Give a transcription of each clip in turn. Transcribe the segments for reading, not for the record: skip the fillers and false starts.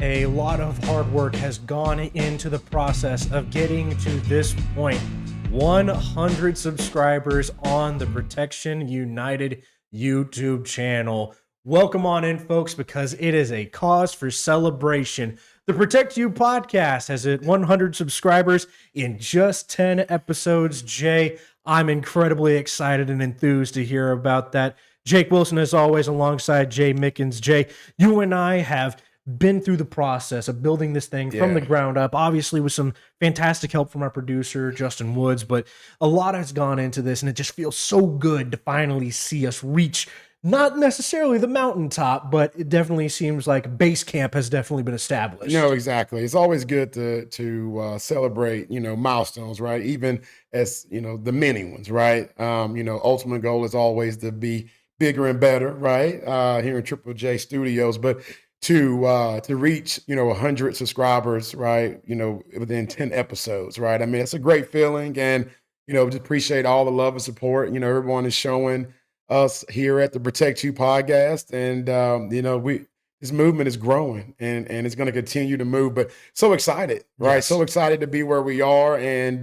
A lot of hard work has gone into the process of getting to this point. 100 subscribers on the Protection United YouTube channel. Welcome on in, folks, because it is a cause for celebration. The Protect You podcast has hit 100 subscribers in just 10 episodes. Jay, I'm incredibly excited and enthused to hear about that. Jake Wilson, as always, alongside Jay Mickens. Jay, you and I have been through the process of building this thing from the ground up, obviously with some fantastic help from our producer, Justin Woods, but a lot has gone into this, and it just feels so good to finally see us reach not necessarily the mountaintop, but it definitely seems like base camp has definitely been established. No, exactly. It's always good to celebrate, milestones, right? Even as, the many ones, right? Ultimate goal is always to be bigger and better, right? Here in Triple J Studios, but to reach 100 subscribers, right, within 10 episodes, right? I mean, it's a great feeling, and just appreciate all the love and support everyone is showing us here at the Protect You podcast, and this movement is growing, and it's going to continue to move, but so excited, right? Yes. So excited to be where we are, and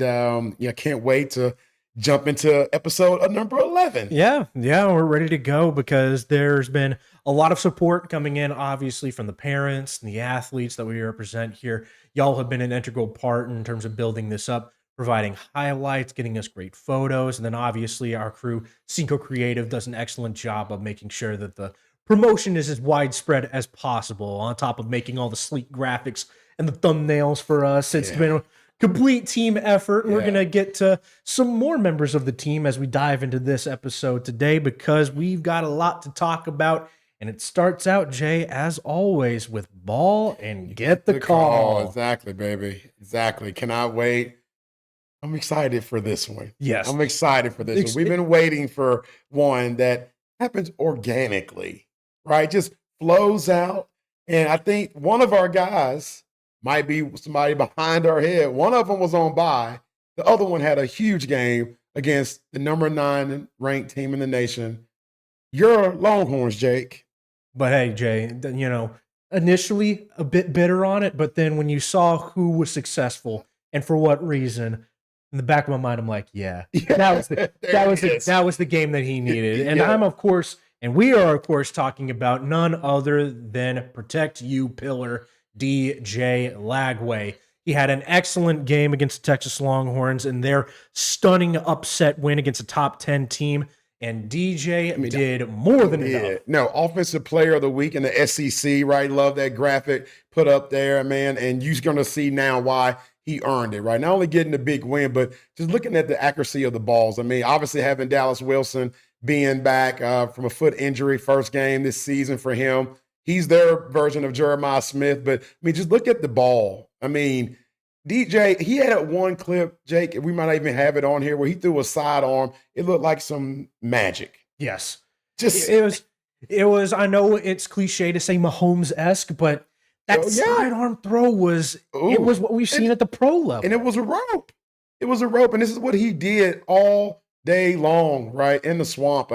can't wait to jump into episode number 11. Yeah, we're ready to go because there's been a lot of support coming in, obviously, from the parents and the athletes that we represent here. Y'all have been an integral part in terms of building this up, providing highlights, getting us great photos, and then obviously our crew, Cinco Creative, does an excellent job of making sure that the promotion is as widespread as possible, on top of making all the sleek graphics and the thumbnails for us. It's been a complete team effort. We're going to get to some more members of the team as we dive into this episode today, because we've got a lot to talk about. And it starts out, Jay, as always, with ball and get the call. Exactly, baby. Exactly. Cannot wait. I'm excited for this one. Yes. I'm excited for this one. We've been waiting for one that happens organically, right? Just flows out. And I think one of our guys might be somebody behind our head. One of them was on bye. The other one had a huge game against the number 9 ranked team in the nation. Your Longhorns, Jake. But hey, Jay, initially a bit bitter on it, but then when you saw who was successful and for what reason, in the back of my mind, I'm like, that was the game that he needed. And we are of course talking about none other than Protect You pillar DJ Lagway. He had an excellent game against the Texas Longhorns in their stunning upset win against a top 10 team. And DJ did more than enough. No, offensive player of the week in the SEC, right? Love that graphic put up there, man. And you're going to see now why he earned it, right? Not only getting the big win, but just looking at the accuracy of the balls. I mean, obviously having Dallas Wilson being back from a foot injury, first game this season for him. He's their version of Jeremiah Smith. But, just look at the ball. DJ, he had one clip, Jake, we might not even have it on here, where he threw a sidearm. It looked like some magic. Yes. It was, I know it's cliche to say Mahomes-esque, but that sidearm throw was what we've seen at the pro level. And it was a rope. And this is what he did all day long, right, in the swamp.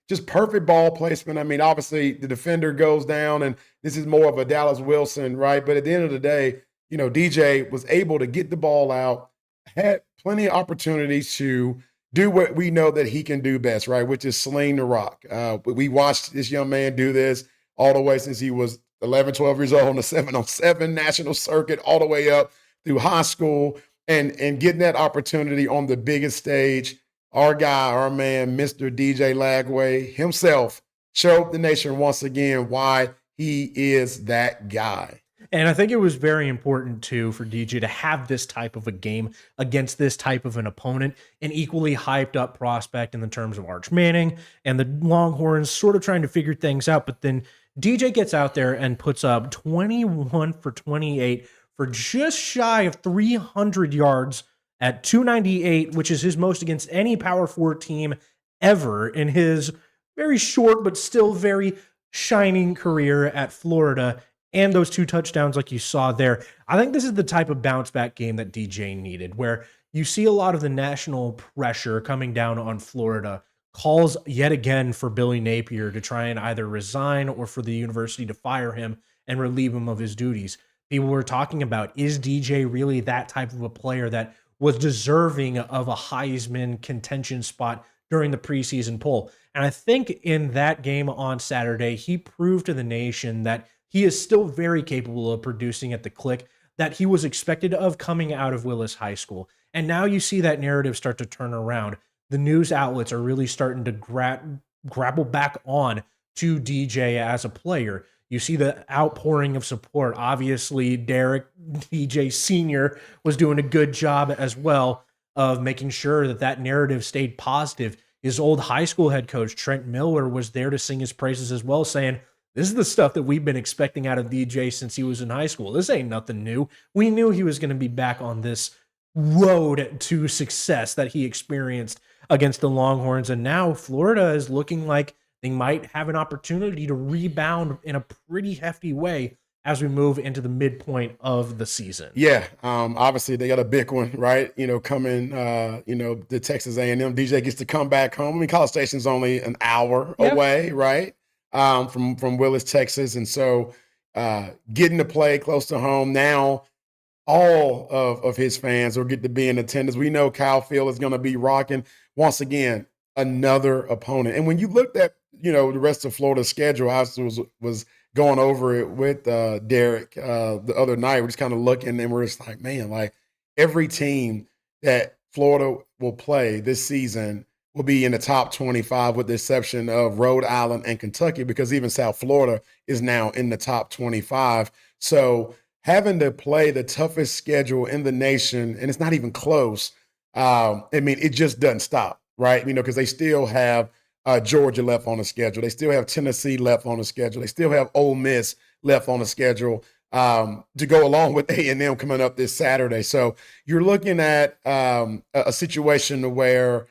Just perfect ball placement. Obviously the defender goes down, and this is more of a Dallas Wilson, right? But at the end of the day, DJ was able to get the ball out, had plenty of opportunities to do what we know that he can do best, right, which is sling the rock. We watched this young man do this all the way since he was 11, 12 years old on the 7-on-7 national circuit, all the way up through high school, and getting that opportunity on the biggest stage. Our guy, our man, Mr. DJ Lagway himself showed the nation once again why he is that guy. And I think it was very important, too, for DJ to have this type of a game against this type of an opponent, an equally hyped up prospect in the terms of Arch Manning and the Longhorns sort of trying to figure things out. But then DJ gets out there and puts up 21 for 28 for just shy of 300 yards at 298, which is his most against any Power 4 team ever in his very short but still very shining career at Florida. And those 2 touchdowns like you saw there. I think this is the type of bounce back game that DJ needed, where you see a lot of the national pressure coming down on Florida, calls yet again for Billy Napier to try and either resign or for the university to fire him and relieve him of his duties. People were talking about, is DJ really that type of a player that was deserving of a Heisman contention spot during the preseason poll? And I think in that game on Saturday, he proved to the nation that he is still very capable of producing at the click that he was expected of coming out of Willis High School. And now you see that narrative start to turn around. The news outlets are really starting to grapple back on to DJ as a player. You see the outpouring of support. Obviously, Derek DJ Sr. was doing a good job as well of making sure that that narrative stayed positive. His old high school head coach, Trent Miller, was there to sing his praises as well, saying, this is the stuff that we've been expecting out of DJ since he was in high school. This ain't nothing new. We knew he was going to be back on this road to success that he experienced against the Longhorns. And now Florida is looking like they might have an opportunity to rebound in a pretty hefty way as we move into the midpoint of the season. Yeah, obviously they got a big one, right? Coming, the Texas A&M. DJ gets to come back home. I mean, College Station's only an hour away, right? From Willis, Texas, and so getting to play close to home now. All of his fans will get to be in attendance. We know Kyle Field is going to be rocking once again. Another opponent, and when you looked at the rest of Florida's schedule, I was going over it with Derek the other night. We're just kind of looking, and we're just like, man, like every team that Florida will play this season will be in the top 25 with the exception of Rhode Island and Kentucky, because even South Florida is now in the top 25. So having to play the toughest schedule in the nation, and it's not even close. I mean, it just doesn't stop, right? Because they still have Georgia left on the schedule. They still have Tennessee left on the schedule. They still have Ole Miss left on the schedule to go along with A&M coming up this Saturday. So you're looking at a situation where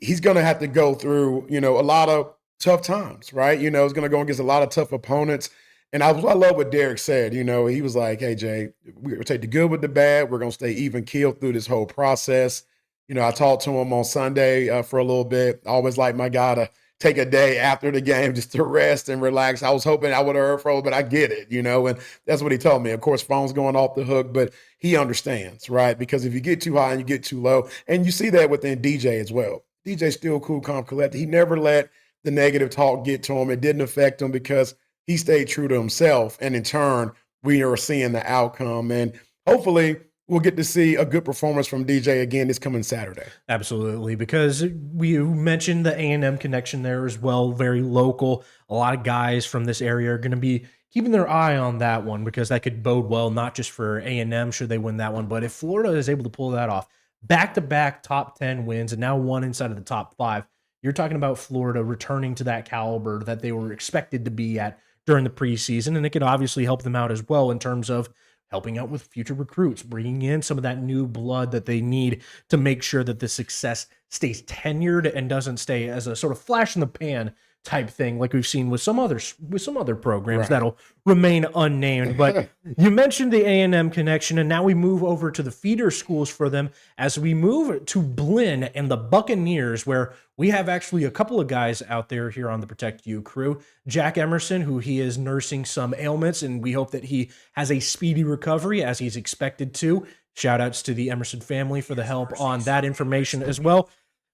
he's going to have to go through, a lot of tough times, right? He's going to go against a lot of tough opponents. And I love what Derek said. He was like, hey, Jay, we're going to take the good with the bad. We're going to stay even keeled through this whole process. I talked to him on Sunday for a little bit. I always like my guy to take a day after the game just to rest and relax. I was hoping I would have heard from him, but I get it, and that's what he told me. Of course, phone's going off the hook, but he understands, right? Because if you get too high and you get too low, and you see that within DJ as well. DJ's still cool, calm, collected. He never let the negative talk get to him. It didn't affect him because he stayed true to himself. And in turn, we are seeing the outcome. And hopefully we'll get to see a good performance from DJ again this coming Saturday. Absolutely, because we mentioned the A&M connection there as well, very local. A lot of guys from this area are going to be keeping their eye on that one because that could bode well, not just for A&M should they win that one, but if Florida is able to pull that off, back-to-back top 10 wins and now one inside of the top 5, you're talking about Florida returning to that caliber that they were expected to be at during the preseason, and it could obviously help them out as well in terms of helping out with future recruits, bringing in some of that new blood that they need to make sure that the success stays tenured and doesn't stay as a sort of flash in the pan type thing like we've seen with some other programs that'll remain unnamed. But you mentioned the A&M connection, and now we move over to the feeder schools for them as we move to Blinn and the Buccaneers, where we have actually a couple of guys out there here on the Protect You crew. Jack Emerson, who he is nursing some ailments, and we hope that he has a speedy recovery as he's expected to. Shout outs to the Emerson family for the help on that information as well.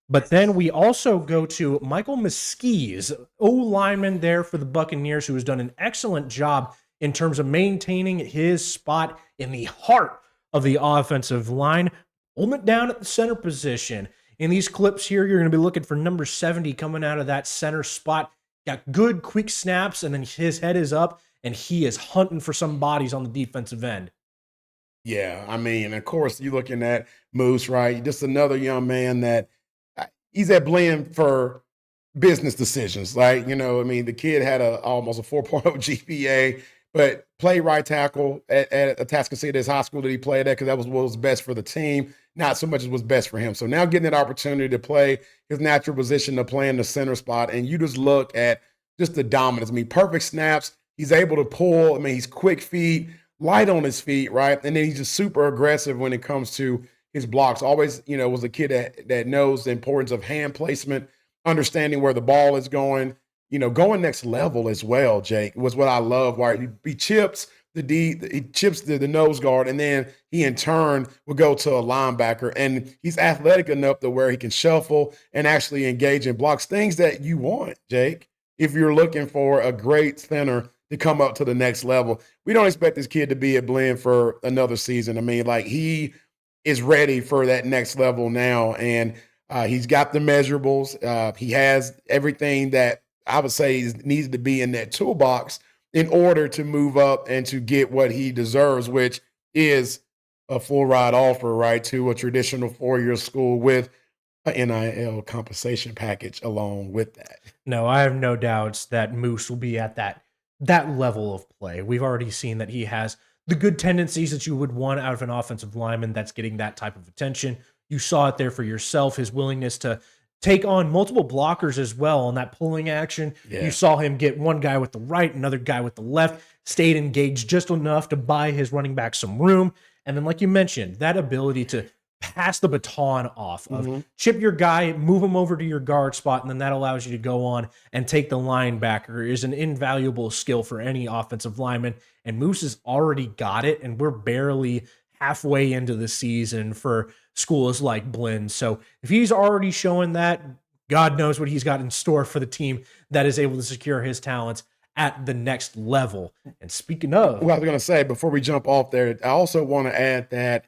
But then we also go to Michael Mesquise, O-lineman there for the Buccaneers, who has done an excellent job in terms of maintaining his spot in the heart of the offensive line, holding it down at the center position. In these clips here, you're going to be looking for number 70 coming out of that center spot. Got good, quick snaps, and then his head is up, and he is hunting for some bodies on the defensive end. Yeah, I mean, of course, you're looking at Moose, right? Just another young man that he's at Blinn for business decisions. Like, the kid had almost a 4.0 GPA, but played right tackle at Atascocita high school that he played at because that was what was best for the team, not so much as was best for him. So now getting that opportunity to play his natural position to play in the center spot, and you just look at just the dominance. I mean, perfect snaps. He's able to pull. I mean, he's quick feet, light on his feet, right? And then he's just super aggressive when it comes to his blocks. Always, was a kid that knows the importance of hand placement, understanding where the ball is going, going next level as well, Jake, was what I love. Where he chips the nose guard, and then he in turn will go to a linebacker, and he's athletic enough to where he can shuffle and actually engage in blocks, things that you want, Jake, if you're looking for a great center to come up to the next level. We don't expect this kid to be at Blinn for another season. I mean, like, he is ready for that next level now, and he's got the measurables. He has everything that I would say needs to be in that toolbox in order to move up and to get what he deserves, which is a full ride offer, right, to a traditional 4-year school with an NIL compensation package along with that. No, I have no doubts that Moose will be at that level of play. We've already seen that he has the good tendencies that you would want out of an offensive lineman that's getting that type of attention. You saw it there for yourself, his willingness to take on multiple blockers as well on that pulling action. Yeah. You saw him get one guy with the right, another guy with the left, stayed engaged just enough to buy his running back some room. And then, like you mentioned, that ability to pass the baton off of chip your guy, move him over to your guard spot, and then that allows you to go on and take the linebacker is an invaluable skill for any offensive lineman. And Moose has already got it, and we're barely halfway into the season for schools like Blinn. So if he's already showing that, God knows what he's got in store for the team that is able to secure his talents at the next level. And speaking of, well, I was going to say, before we jump off there, I also want to add that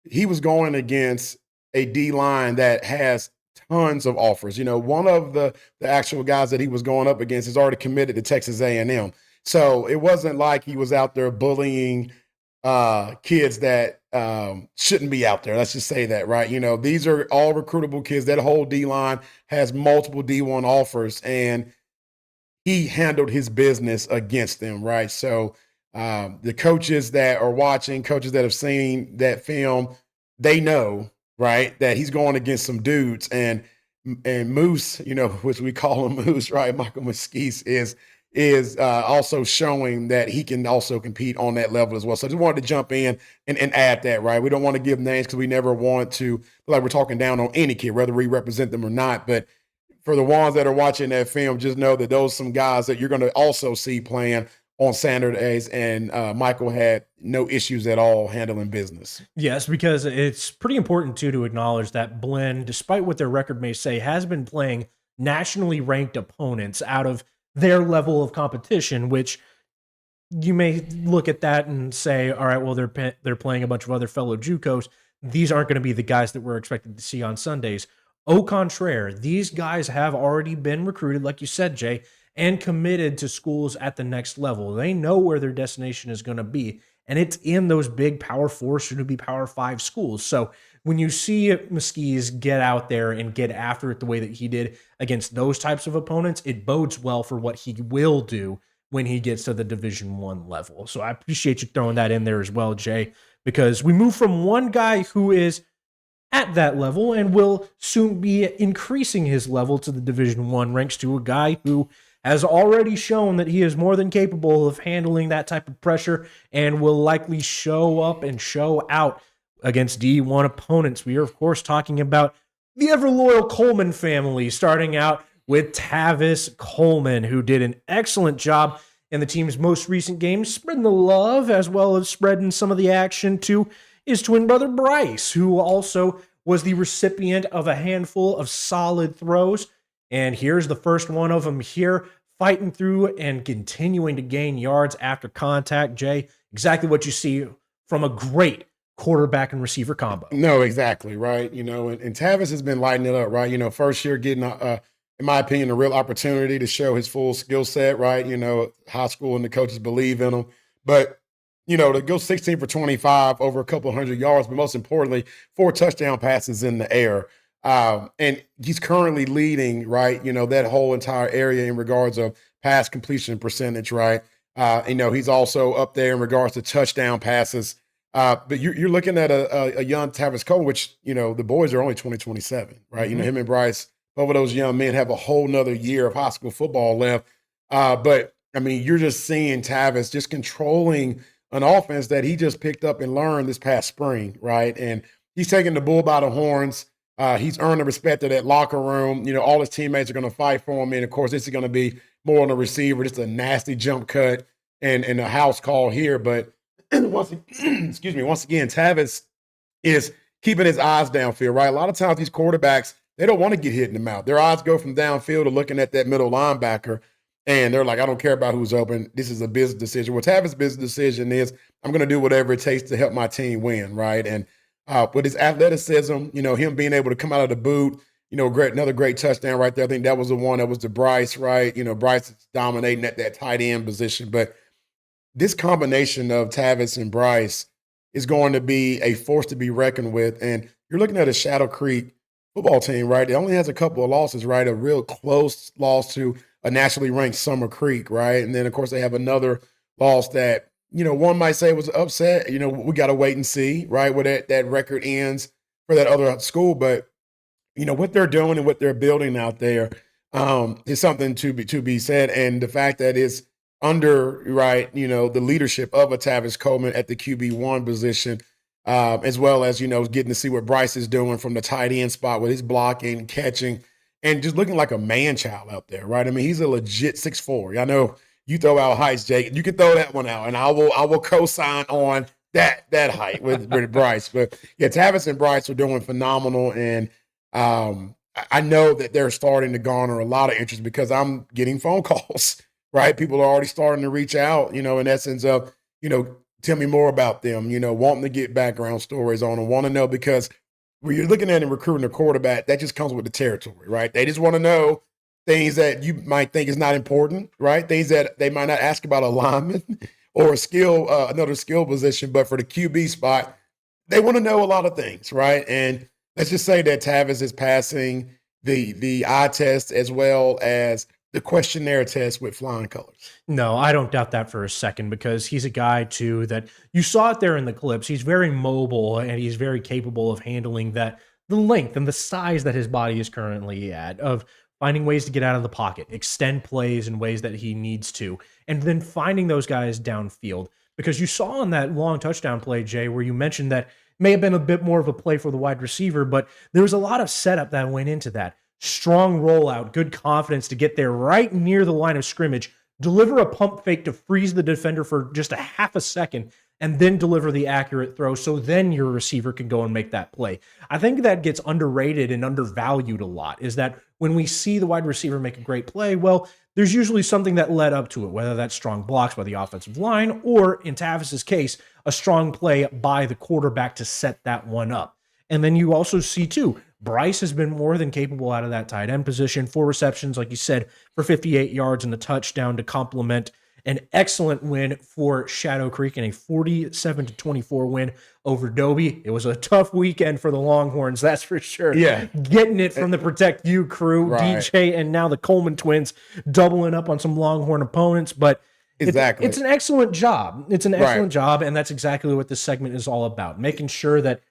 he was going against a D line that has tons of offers. One of the actual guys that he was going up against is already committed to Texas A&M. So it wasn't like he was out there bullying kids that shouldn't be out there. Let's just say that, right? These are all recruitable kids. That whole D line has multiple D1 offers, and he handled his business against them, right? So the coaches that are watching, coaches that have seen that film, they know, right, that he's going against some dudes. And Moose, which we call him Moose, right, Michael Mesquite, is also showing that he can also compete on that level as well. So I just wanted to jump in and add that, right? We don't want to give names because we never want to feel like we're talking down on any kid, whether we represent them or not. But for the ones that are watching that film, just know that those are some guys that you're going to also see playing on Saturdays, and Michael had no issues at all handling business. Yes, because it's pretty important, too, to acknowledge that Blinn, despite what their record may say, has been playing nationally ranked opponents out of their level of competition, which you may look at that and say, all right, well, they're playing a bunch of other fellow JUCOs. These aren't going to be the guys that we're expected to see on Sundays. Au contraire, these guys have already been recruited, like you said, Jay, and committed to schools at the next level. They know where their destination is going to be, and it's in those big Power 4, soon to be Power 5 schools. So when you see Mesquite get out there and get after it the way that he did against those types of opponents, it bodes well for what he will do when he gets to the Division I level. So I appreciate you throwing that in there as well, Jay, because we move from one guy who is at that level and will soon be increasing his level to the Division I ranks to a guy who has already shown that he is more than capable of handling that type of pressure and will likely show up and show out against D1 opponents. We are, of course, talking about the ever-loyal Coleman family, starting out with Tavis Coleman, who did an excellent job in the team's most recent games, spreading the love as well as spreading some of the action to his twin brother Bryce, who also was the recipient of a handful of solid throws. And here's the first one of them here, fighting through and continuing to gain yards after contact. Jay, exactly what you see from a great quarterback and receiver combo. No, exactly, right? And Tavis has been lighting it up, right? First year getting, in my opinion, a real opportunity to show his full skill set, right? High school and the coaches believe in him. But, to go 16 for 25, over a couple of 100 yards, but most importantly, 4 touchdown passes in the air. And he's currently leading, right, that whole entire area in regards of pass completion percentage, right? He's also up there in regards to touchdown passes. But you're looking at a young Tavis Cole, which, the boys are only 27, right? Mm-hmm. Him and Bryce, both of those young men have a whole nother year of high school football left. But, you're just seeing Tavis just controlling an offense that he just picked up and learned this past spring, right? And he's taking the bull by the horns. He's earned the respect of that locker room. All his teammates are going to fight for him. And, of course, this is going to be more on the receiver, just a nasty jump cut and a house call here. But excuse me, once again, Tavis is keeping his eyes downfield, right? A lot of times these quarterbacks, they don't want to get hit in the mouth. Their eyes go from downfield to looking at that middle linebacker, and they're like, I don't care about who's open. This is a business decision. Well, Tavis' business decision is I'm going to do whatever it takes to help my team win, right? And with his athleticism, him being able to come out of the boot, another great touchdown right there. I think that was the one that was to Bryce, right? Bryce is dominating at that tight end position. But this combination of Tavis and Bryce is going to be a force to be reckoned with. And you're looking at a Shadow Creek football team, right? It only has a couple of losses, right? A real close loss to a nationally ranked Summer Creek, right? And then, of course, they have another loss that, one might say was upset. We got to wait and see, right, where that record ends for that other school. But, what they're doing and what they're building out there is something to be said. And the fact that it's under, right, the leadership of a Tavis Coleman at the QB1 position, as well as, getting to see what Bryce is doing from the tight end spot with his blocking, catching, and just looking like a man-child out there, right? I mean, he's a legit 6'4". I know you throw out heights, Jake. You can throw that one out, and I will co-sign on that height with Bryce. But, yeah, Tavis and Bryce are doing phenomenal, and I know that they're starting to garner a lot of interest because I'm getting phone calls, right? People are already starting to reach out, in essence of, tell me more about them, wanting to get background stories on them, want to know because when you're looking at and recruiting a quarterback, that just comes with the territory, right? They just want to know things that you might think is not important, right? Things that they might not ask about a lineman or a skill, another skill position, but for the QB spot, they want to know a lot of things, right? And let's just say that Tavis is passing the eye test as well as the questionnaire test with flying colors. No, I don't doubt that for a second because he's a guy too that you saw it there in the clips. He's very mobile and he's very capable of handling the length and the size that his body is currently at, of finding ways to get out of the pocket, extend plays in ways that he needs to, and then finding those guys downfield. Because you saw on that long touchdown play, Jay, where you mentioned that may have been a bit more of a play for the wide receiver, but there was a lot of setup that went into that. Strong rollout, good confidence to get there right near the line of scrimmage, deliver a pump fake to freeze the defender for just a half a second, and then deliver the accurate throw so then your receiver can go and make that play. I think that gets underrated and undervalued a lot, is that when we see the wide receiver make a great play, well, there's usually something that led up to it, whether that's strong blocks by the offensive line or, in Tavis's case, a strong play by the quarterback to set that one up. And then you also see, too, Bryce has been more than capable out of that tight end position. 4 receptions, like you said, for 58 yards and a touchdown to complement an excellent win for Shadow Creek and a 47-24 win over Dobie. It was a tough weekend for the Longhorns, that's for sure. Yeah. Getting it from the Protect You crew, right. DJ, and now the Coleman twins doubling up on some Longhorn opponents. But exactly, it's an excellent job. It's an excellent job, and that's exactly what this segment is all about, making sure that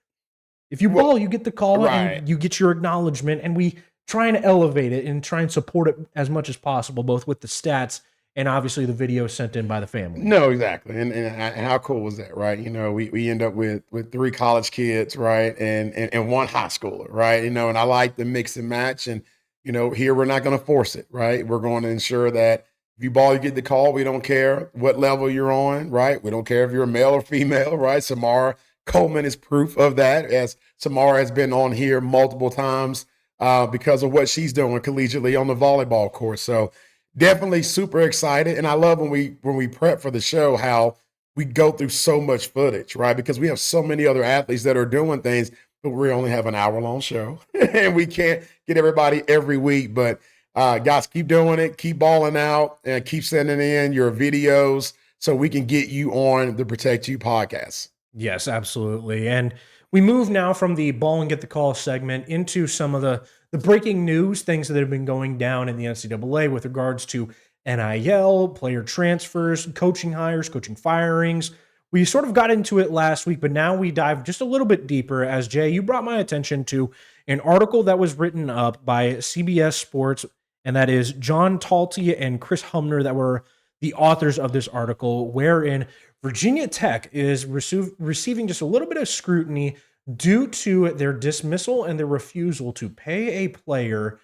if you ball, you get the call and you get your acknowledgement, and we try and elevate it and try and support it as much as possible, both with the stats and obviously the video sent in by the family. No, exactly. And how cool was that, right? We end up with 3 college kids, right? And 1 high schooler, right? And I like the mix and match. And, here we're not going to force it, right? We're going to ensure that if you ball, you get the call. We don't care what level you're on, right? We don't care if you're a male or female, right? Samara Coleman is proof of that, as Samara has been on here multiple times because of what she's doing collegiately on the volleyball court. So definitely super excited. And I love when we prep for the show how we go through so much footage, right? Because we have so many other athletes that are doing things, but we only have an hour-long show and we can't get everybody every week. But guys, keep doing it, keep balling out, and keep sending in your videos so we can get you on the Protect You podcast. Yes, absolutely. And we move now from the ball and get the call segment into some of the breaking news, things that have been going down in the NCAA with regards to NIL, player transfers, coaching hires, coaching firings. We sort of got into it last week, but now we dive just a little bit deeper as, Jay, you brought my attention to an article that was written up by CBS Sports, and that is John Talty and Chris Humner that were the authors of this article, wherein Virginia Tech is receiving just a little bit of scrutiny due to their dismissal and their refusal to pay a player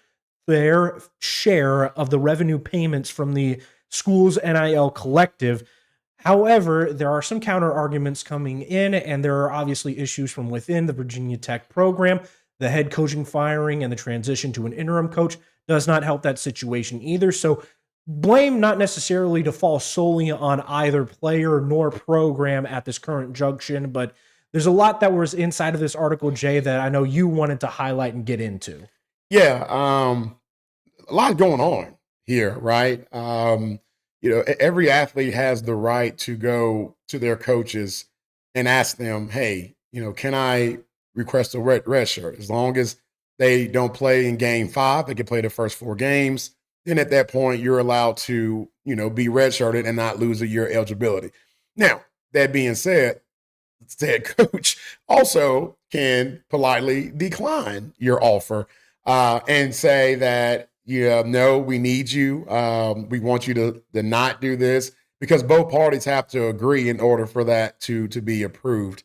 their share of the revenue payments from the school's NIL collective. However, there are some counter arguments coming in, and there are obviously issues from within the Virginia Tech program. The head coaching firing and the transition to an interim coach does not help that situation either. So, blame not necessarily to fall solely on either player nor program at this current junction, but there's a lot that was inside of this article, Jay, that I know you wanted to highlight and get into. Yeah, a lot going on here, right? Every athlete has the right to go to their coaches and ask them, "Hey, can I request a red shirt?" As long as they don't play in game 5, they can play the first 4 games. Then at that point, you're allowed to, be redshirted and not lose a year eligibility. Now, that being said, said coach also can politely decline your offer and say that, no, we need you. We want you to not do this, because both parties have to agree in order for that to be approved.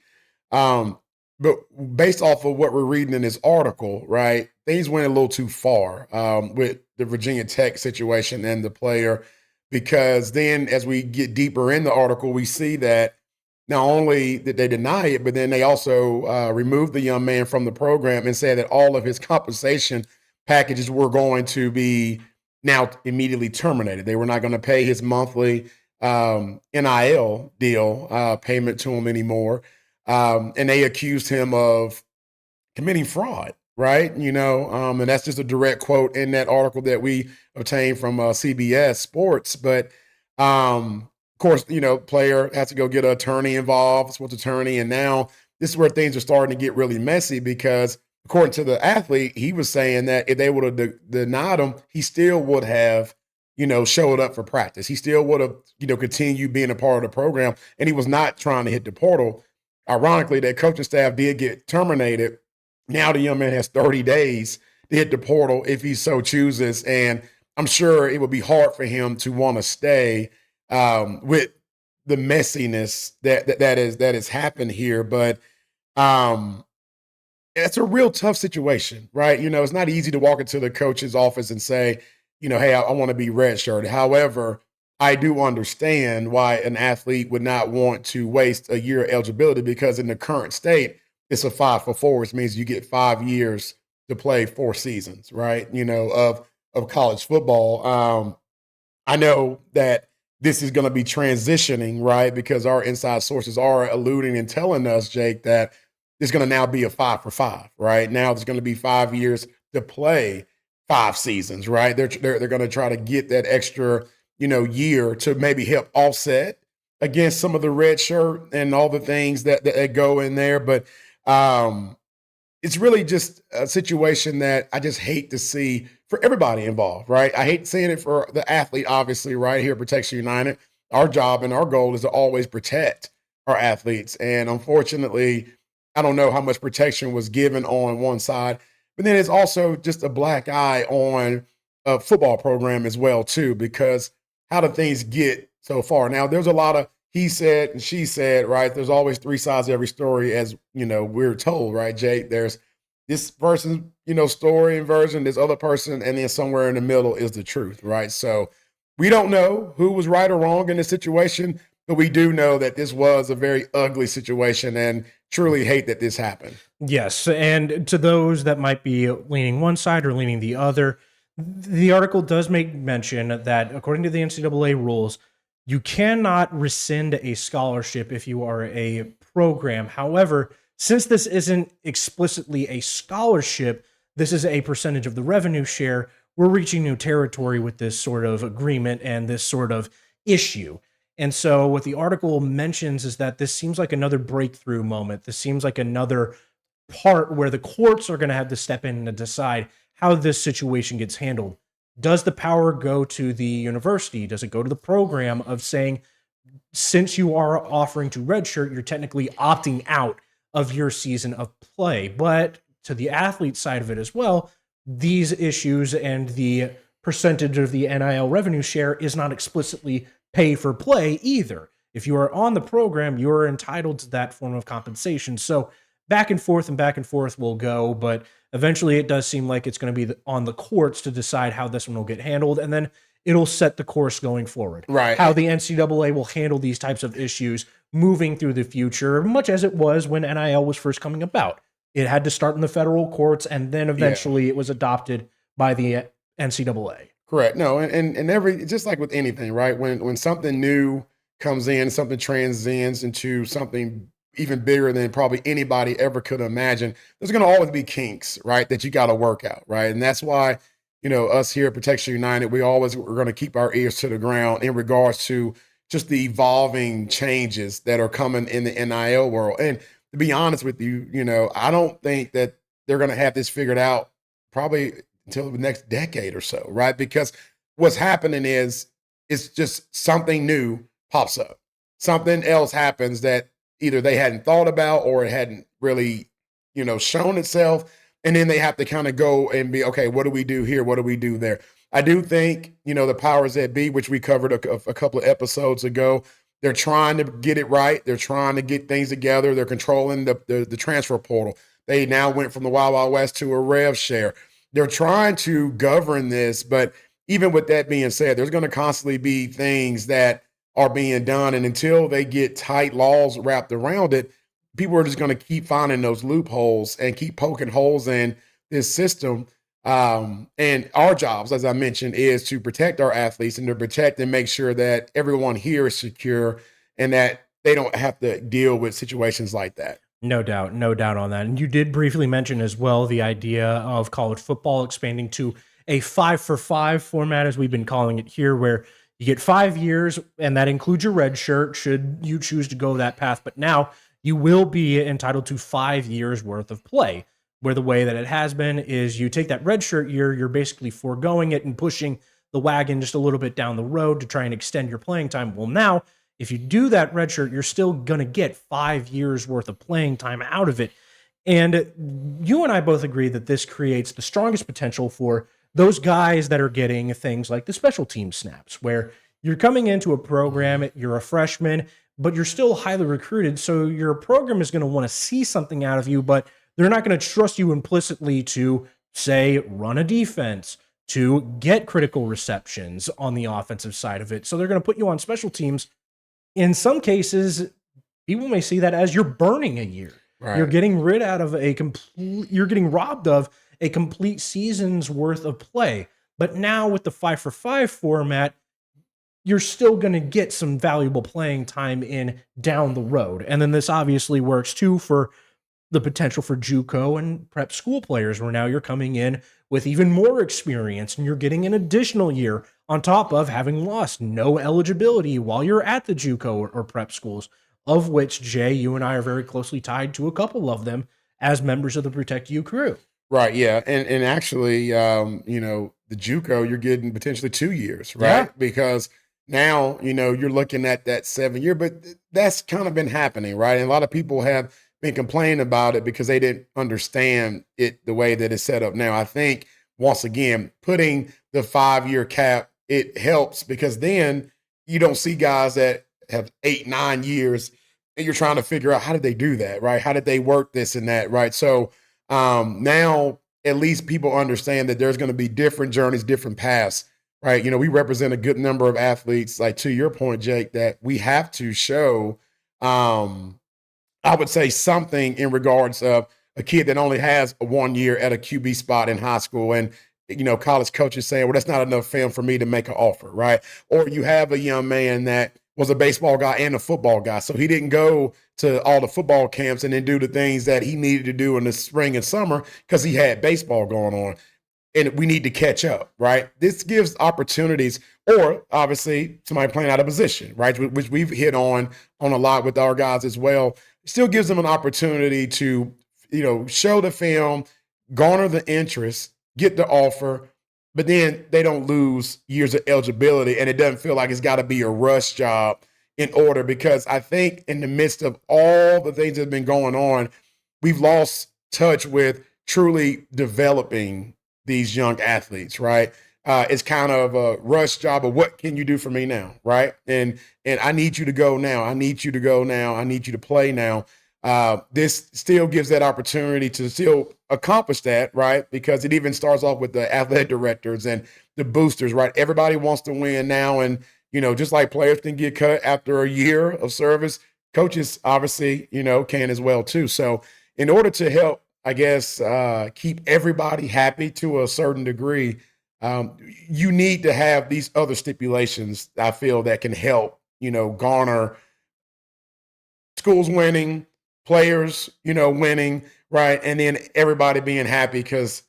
But based off of what we're reading in this article, right, things went a little too far with the Virginia Tech situation and the player, because then as we get deeper in the article, we see that not only did they deny it, but then they also removed the young man from the program and said that all of his compensation packages were going to be now immediately terminated. They were not going to pay his monthly NIL deal payment to him anymore. And they accused him of committing fraud, right? And that's just a direct quote in that article that we obtained from CBS Sports. But of course, player has to go get an attorney involved, sports attorney. And now this is where things are starting to get really messy, because according to the athlete, he was saying that if they would have denied him, he still would have, showed up for practice. He still would have, continued being a part of the program. And he was not trying to hit the portal. Ironically, that coaching staff did get terminated. Now the young man has 30 days to hit the portal if he so chooses. And I'm sure it would be hard for him to want to stay with the messiness that has happened here. But it's a real tough situation, right? It's not easy to walk into the coach's office and say, hey, I want to be redshirted. However, I do understand why an athlete would not want to waste a year of eligibility, because in the current state, it's a 5-for-4, which means you get 5 years to play 4 seasons, right? Of college football. I know that this is going to be transitioning, right? Because our inside sources are alluding and telling us, Jake, that it's going to now be a 5-for-5, right? Now there's going to be 5 years to play 5 seasons, right? They're going to try to get that extra, year to maybe help offset against some of the red shirt and all the things that go in there. But it's really just a situation that I just hate to see for everybody involved, right? I hate seeing it for the athlete, obviously, right here at Protection United. Our job and our goal is to always protect our athletes. And unfortunately, I don't know how much protection was given on one side, but then it's also just a black eye on a football program as well, too, because how do things get so far? Now, there's a lot of he said and she said, right? There's always 3 sides to every story, as we're told, right, Jake? There's this person's, story and version, this other person, and then somewhere in the middle is the truth, right? So we don't know who was right or wrong in this situation, but we do know that this was a very ugly situation and truly hate that this happened. Yes, and to those that might be leaning one side or leaning the other, the article does make mention that according to the NCAA rules, you cannot rescind a scholarship if you are a program. However, since this isn't explicitly a scholarship, this is a percentage of the revenue share, we're reaching new territory with this sort of agreement and this sort of issue. And so what the article mentions is that this seems like another breakthrough moment. This seems like another part where the courts are going to have to step in and decide how this situation gets handled. Does the power go to the university? Does it go to the program of saying, since you are offering to redshirt, you're technically opting out of your season of play? But to the athlete side of it as well, these issues and the percentage of the NIL revenue share is not explicitly pay for play either. If you are on the program, you're entitled to that form of compensation. So back and forth will go, but eventually it does seem like it's going to be on the courts to decide how this one will get handled, and then it'll set the course going forward. How Right. the NCAA will handle these types of issues moving through the future, much as it was when NIL was first coming about. It had to start in the federal courts, and then Yeah. eventually it was adopted by the NCAA. Correct. No, and every just like with anything, right? When something new comes in, something transcends into something even bigger than probably anybody ever could imagine, there's gonna always be kinks, right? That you gotta work out, right? And that's why, us here at Protection United, we're gonna keep our ears to the ground in regards to just the evolving changes that are coming in the NIL world. And to be honest with you, I don't think that they're gonna have this figured out probably until the next decade or so, right? Because what's happening is it's just something new pops up. Something else happens that either they hadn't thought about or it hadn't really, shown itself. And then they have to kind of go and be, okay, what do we do here? What do we do there? I do think, the powers that be, which we covered a couple of episodes ago, they're trying to get it right. They're trying to get things together. They're controlling the transfer portal. They now went from the Wild Wild West to a rev share. They're trying to govern this, but even with that being said, there's going to constantly be things that are being done. And until they get tight laws wrapped around it, people are just going to keep finding those loopholes and keep poking holes in this system. And our jobs, as I mentioned, is to protect our athletes and to protect and make sure that everyone here is secure and that they don't have to deal with situations like that. No doubt, no doubt on that. And you did briefly mention as well the idea of college football expanding to a 5-for-5 format, as we've been calling it here, where you get 5 years, and that includes your red shirt, should you choose to go that path. But now you will be entitled to 5 years worth of play, where the way that it has been is you take that red shirt year, you're basically foregoing it and pushing the wagon just a little bit down the road to try and extend your playing time. Well, now, if you do that red shirt, you're still going to get 5 years worth of playing time out of it. And you and I both agree that this creates the strongest potential for those guys that are getting things like the special team snaps, where you're coming into a program, you're a freshman, but you're still highly recruited. So your program is going to want to see something out of you, but they're not going to trust you implicitly to, say, run a defense, to get critical receptions on the offensive side of it. So they're going to put you on special teams. In some cases, people may see that as you're burning a year. Right. You're getting you're getting robbed of a complete season's worth of play. But now with the 5-for-5 format, you're still going to get some valuable playing time in down the road. And then this obviously works too for the potential for JUCO and prep school players, where now you're coming in with even more experience and you're getting an additional year on top of having lost no eligibility while you're at the JUCO or prep schools, of which, Jay, you and I are very closely tied to a couple of them as members of the Protect You crew. Right. Yeah. And actually, the JUCO, you're getting potentially 2 years, right? Yeah. Because now, you're looking at that 7 year, but that's kind of been happening, right? And a lot of people have been complaining about it because they didn't understand it the way that it's set up now. I think, once again, putting the 5-year cap, it helps because then you don't see guys that have 8-9 years and you're trying to figure out how did they do that, right? How did they work this and that, right? So now at least people understand that there's going to be different journeys, different paths, right? We represent a good number of athletes, like to your point, Jake, that we have to show, I would say, something in regards of a kid that only has 1 year at a QB spot in high school. And, college coaches saying, well, that's not enough film for me to make an offer, right? Or you have a young man that was a baseball guy and a football guy. So he didn't go to all the football camps and then do the things that he needed to do in the spring and summer because he had baseball going on. And we need to catch up, right? This gives opportunities, or obviously somebody playing out of position, right? Which we've hit on a lot with our guys as well. It still gives them an opportunity to, show the film, garner the interest, get the offer, but then they don't lose years of eligibility, and it doesn't feel like it's got to be a rush job in order, because I think in the midst of all the things that have been going on, we've lost touch with truly developing these young athletes, right? It's kind of a rush job of what can you do for me now, right? And I need you to go now. I need you to go now. I need you to play now. This still gives that opportunity to still accomplish that, right? Because it even starts off with the athletic directors and the boosters, right? Everybody wants to win now. And, just like players can get cut after a year of service, coaches obviously, can as well too. So in order to help, I guess, keep everybody happy to a certain degree, you need to have these other stipulations, I feel, that can help, garner schools winning, players, winning, right? And then everybody being happy because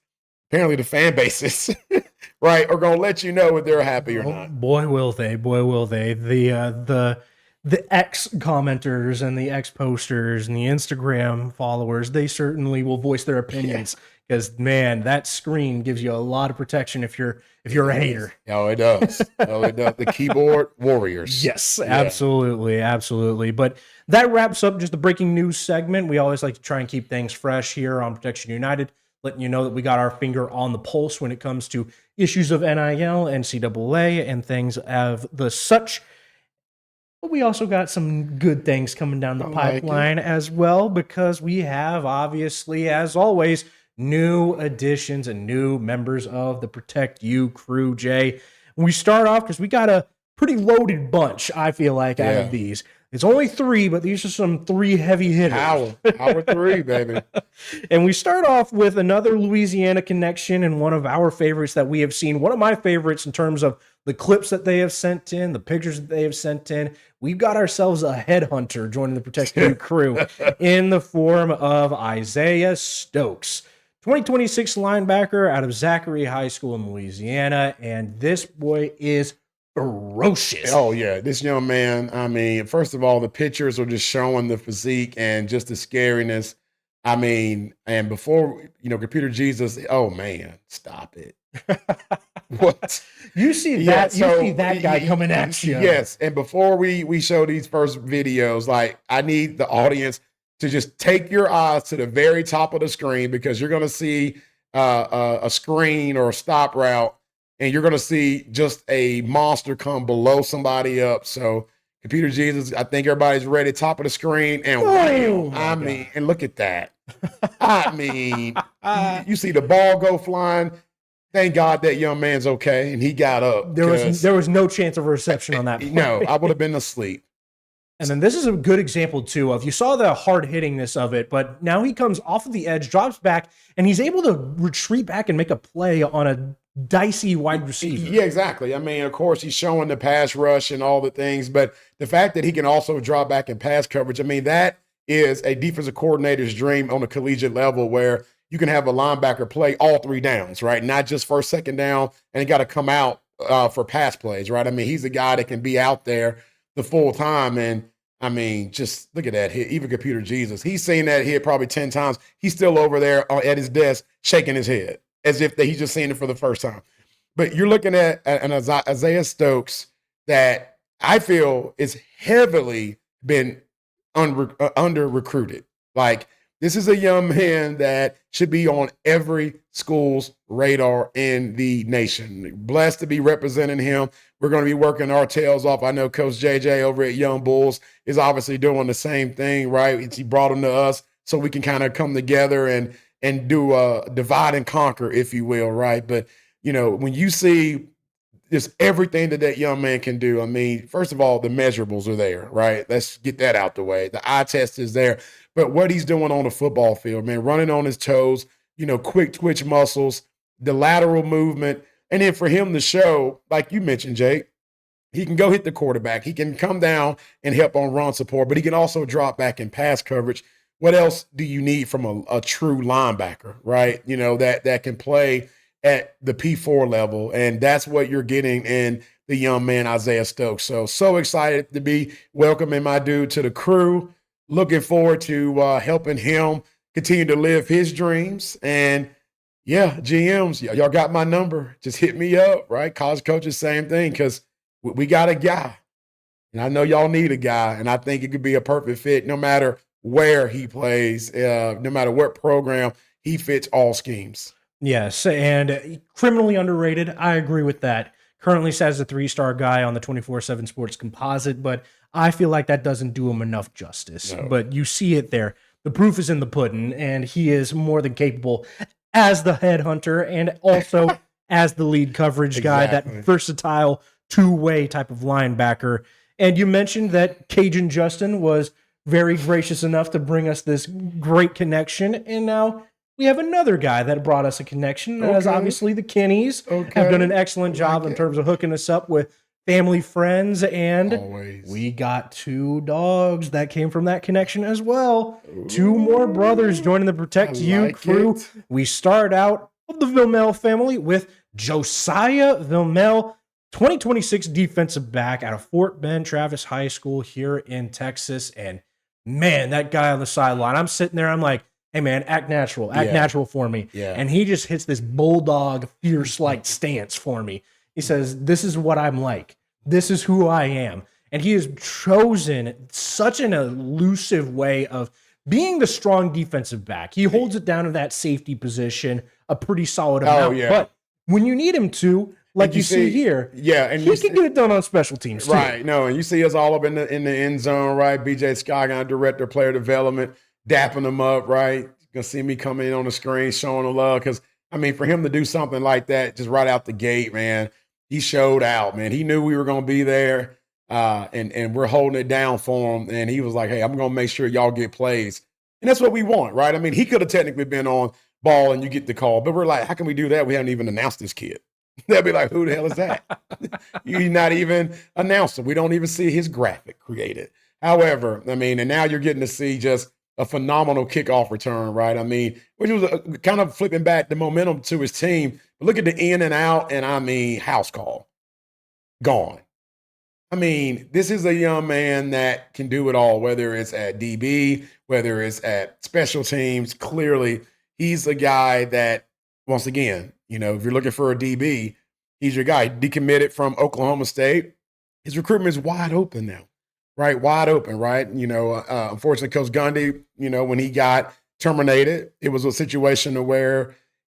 apparently the fan bases, right, are going to let you know if they're happy or not. Boy, will they! Boy, will they! The X commenters and the X posters and the Instagram followers, they certainly will voice their opinions because man, that screen gives you a lot of protection if you're a hater. Oh, it does. Oh, it does. The keyboard warriors. Yes, absolutely, absolutely. But that wraps up just the breaking news segment. We always like to try and keep things fresh here on Protection United, letting you know that we got our finger on the pulse when it comes to issues of NIL, NCAA, and things of the such. But we also got some good things coming down the pipeline as well, because we have, obviously, as always, new additions and new members of the Protect You crew, Jay. We start off because we got a pretty loaded bunch, I feel like, out of these. It's only 3, but these are some 3 heavy hitters. Power 3, baby. And we start off with another Louisiana connection and one of our favorites that we have seen. One of my favorites in terms of the clips that they have sent in, the pictures that they have sent in. We've got ourselves a headhunter joining the Protect You crew in the form of Isaiah Stokes, 2026 linebacker out of Zachary High School in Louisiana. And this boy is ferocious. Oh, yeah. This young man, I mean, first of all, the pictures are just showing the physique and just the scariness. I mean, and before, Computer Jesus, oh, man, stop it. What? You see that? You see that guy coming at you. Yes. And before we show these first videos, like, I need the audience to just take your eyes to the very top of the screen, because you're going to see a screen or a stop route, and you're going to see just a monster come below somebody up. So, Computer Jesus, I think everybody's ready. Top of the screen, and I mean, and look at that. I mean, you see the ball go flying. Thank God that young man's okay, and he got up. There was no chance of a reception on that play. No, I would have been asleep. And then this is a good example, too, of you saw the hard-hittingness of it, but now he comes off of the edge, drops back, and he's able to retreat back and make a play on a dicey wide receiver. Yeah, exactly. I mean, of course, he's showing the pass rush and all the things, but the fact that he can also drop back in pass coverage, I mean, that is a defensive coordinator's dream on a collegiate level, where you can have a linebacker play all 3 downs, right? Not just first, second down, and he got to come out for pass plays, right? I mean, he's a guy that can be out there the full time. And I mean, just look at that hit. Even Computer Jesus, he's seen that hit probably 10 times. He's still over there at his desk shaking his head as if he's just seen it for the first time. But you're looking at an Isaiah Stokes that I feel is heavily been under recruited. Like, this is a young man that should be on every school's radar in the nation. Blessed to be representing him. We're going to be working our tails off. I know Coach JJ over at Young Bulls is obviously doing the same thing, right? He brought him to us so we can kind of come together and do a divide and conquer, if you will, right? But, when you see just everything that young man can do, I mean, first of all, the measurables are there, right? Let's get that out the way. The eye test is there. But what he's doing on the football field, man, running on his toes, quick twitch muscles, the lateral movement. And then for him to show, like you mentioned, Jake, he can go hit the quarterback. He can come down and help on run support, but he can also drop back in pass coverage. What else do you need from a true linebacker, right? That can play at the P4 level. And that's what you're getting in the young man, Isaiah Stokes. So excited to be welcoming my dude to the crew. Looking forward to helping him continue to live his dreams. And yeah, GMs, y'all got my number. Just hit me up, right? College coaches, same thing, because we got a guy. And I know y'all need a guy. And I think it could be a perfect fit no matter where he plays, no matter what program. He fits all schemes. Yes, and criminally underrated. I agree with that. Currently sat as a 3-star guy on the 24/7 Sports composite, but I feel like that doesn't do him enough justice. No. But you see it there. The proof is in the pudding, and he is more than capable as the headhunter and also as the lead coverage guy, that versatile two-way type of linebacker. And you mentioned that Cajun Justin was very gracious enough to bring us this great connection, and now we have another guy that brought us a connection, as obviously the Kenneys have done an excellent job in terms of hooking us up with family, friends, and we got 2 dogs that came from that connection as well. 2 more brothers joining the Protect You crew. We start out of the Vilmel family with Josiah Vilmel, 2026 defensive back out of Fort Bend Travis High School here in Texas. And man, that guy on the sideline, I'm sitting there, I'm like, hey man, act natural for me. Yeah. And he just hits this bulldog fierce like stance for me. He says, this is what I'm like. This is who I am. And he has chosen such an elusive way of being the strong defensive back. He holds it down to that safety position a pretty solid amount. But when you need him to, like you see here, and he can get it done on special teams too. Right. No, and you see us all up in the end zone, right? BJ Scott, director of player development, dapping them up, right? You're gonna see me coming in on the screen, showing the love. Because I mean, for him to do something like that, just right out the gate, man, he showed out, man. He knew we were gonna be there, and we're holding it down for him. And he was like, "Hey, I'm gonna make sure y'all get plays," and that's what we want, right? I mean, he could have technically been on ball and you get the call, but we're like, how can we do that? We haven't even announced this kid. They'll be like, who the hell is that? You're not even announced it. We don't even see his graphic created. However, I mean, and now you're getting to see just a phenomenal kickoff return, right? I mean, which was kind of flipping back the momentum to his team. But look at the in and out, and I mean, house call. Gone. I mean, this is a young man that can do it all, whether it's at DB, whether it's at special teams. Clearly, he's a guy that, once again, you know, if you're looking for a DB, he's your guy. Decommitted from Oklahoma State. His recruitment is wide open now, right? Wide open, right? You know, unfortunately, Coach Gundy, you know, when he got terminated, it was a situation where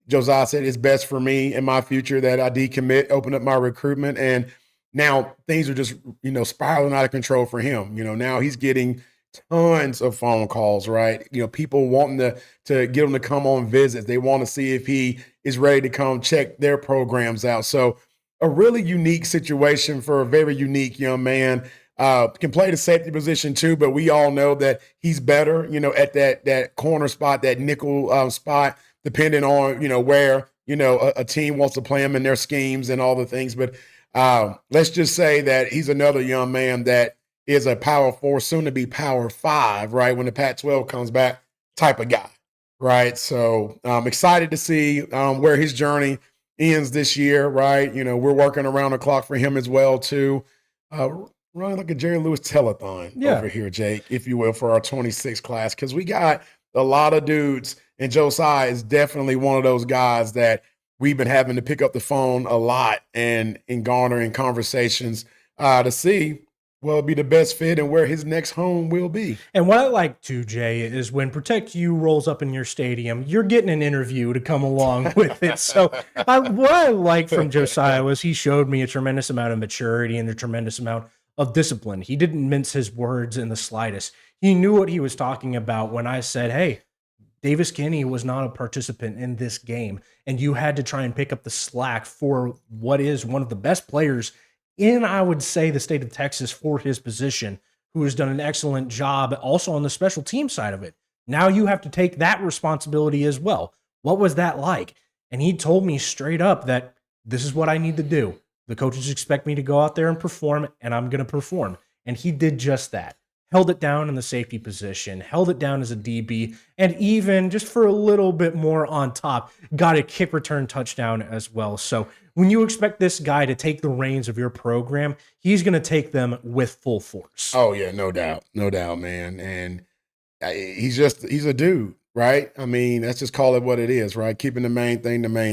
Josiah said it's best for me and my future that I decommit, open up my recruitment. And now things are just, you know, spiraling out of control for him. You know, now he's getting tons of phone calls, right? You know, people wanting to get him to come on visits. They want to see if he is ready to come check their programs out. So a really unique situation for a very unique young man. Can play the safety position too, but we all know that he's better, you know, at that corner spot, that nickel spot, depending on, you know, where, you know, a team wants to play him in their schemes and all the things. But let's just say that he's another young man that is a Power 4, soon to be Power 5, right, when the Pac-12 comes back type of guy, right? So I'm excited to see where his journey ends this year, right? You know, we're working around the clock for him as well, too. Running like a Jerry Lewis telethon over here, Jake, if you will, for our 26 class, because we got a lot of dudes, and Josiah is definitely one of those guys that we've been having to pick up the phone a lot and garnering conversations to see will be the best fit and where his next home will be. And what I like too, Jay, is when Protect You rolls up in your stadium, you're getting an interview to come along with it. So what I like from Josiah was he showed me a tremendous amount of maturity and a tremendous amount of discipline. He didn't mince his words in the slightest. He knew what he was talking about when I said, hey, Davis Kinney was not a participant in this game, and you had to try and pick up the slack for what is one of the best players in, I would say, the state of Texas for his position, who has done an excellent job also on the special team side of it. Now you have to take that responsibility as well. What was that like? And he told me straight up that this is what I need to do. The coaches expect me to go out there and perform, and I'm going to perform. And he did just that. Held it down in the safety position, held it down as a DB, and even just for a little bit more on top, got a kick return touchdown as well. So when you expect this guy to take the reins of your program, he's going to take them with full force. Oh, yeah, no doubt. No doubt, man. And he's a dude, right? I mean, let's just call it what it is, right? Keeping the main